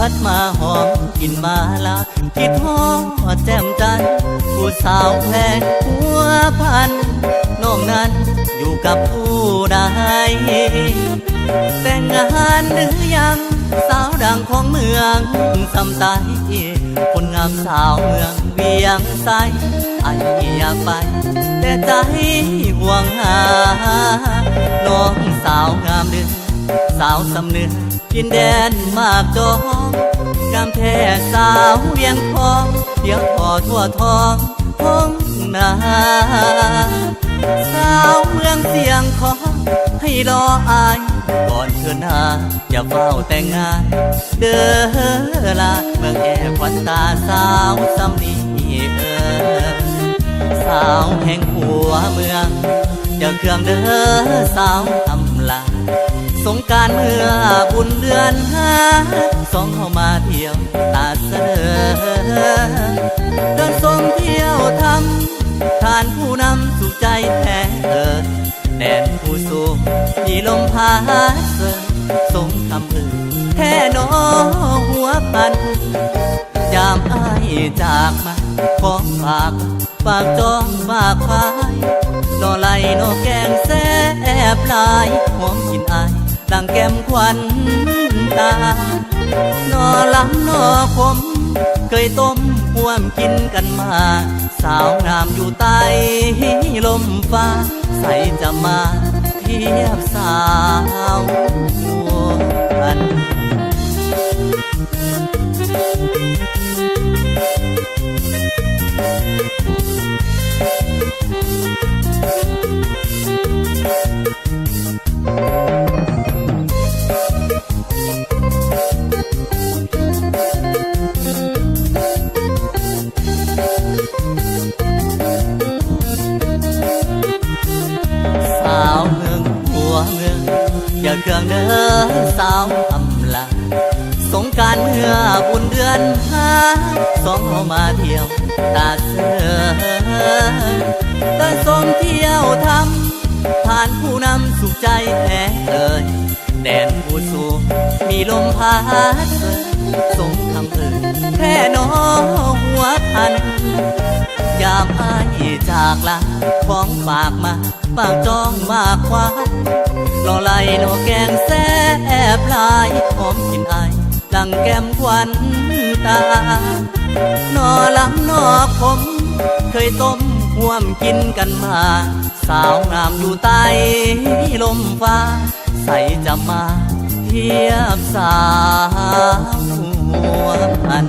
พัดมาหอมกินมาละคิดฮอดแจ่มจันผู้สาวแพงหัวพันน้องนั้นอยู่กับผู้ใดแต่งงานหรือยังสาวดังของเมืองสำไซคนงามสาวเมืองเวียงไซไออยากไปแต่ใจห่วงหาน้องสาวงามเดือสาวสำนึกดินแดนมากจองงามแท้สาวเวียงทองเดียวพอทั่วทองท้องนาสาวเมืองเสียงขอให้รออายก่อนเธอหน้าอย่าเฝ้าแต่งงานเด้อละเมืองแอบควันตาสาวสำนีสาวแห่งหัวเมืองอย่าเครื่องเด้อสาวทำลาสงการเมื่อบุญเดือน5สองเข้ามาเที่ยวตาเสนอเดินทรงเที่ยวทำทานผู้นำสู่ใจแท้แดนผู้สูงมีลมพาเสยสงคำอื่นแท่นอหัวพันยามอ้ายจากมาของฝากจองฝากควายนอไหลนอแกงแซ่บลายหอมกินอายดังแก้มควันตานอลำนอคมเคยต้มห่วมกินกันมาสาวงามอยู่ใต้ลมฟ้าใสจะมาเทียบสาวพันอย่าเครื่องเด้อสาวอำลาสงการเมื่อบุญเดือน5สองเข้ามาเที่ยวตาเสือเดินทรงเที่ยวทำผ่านผู้นำสุขใจแท้แดนผู้สูงมีลมพัดเสยสงคำแท่นอหัวพันยามอ้ายจากลาของฝากมาฝากจองมากกว่าลอไหลนอแกงแซ่บลายหอมกินอายดังแก้มควันตานอลำนอคมเคยต้มห่วมกินกันมาสาวงามอยู่ใต้ลมฟ้าใสจะมาเทียบสาวหัวพัน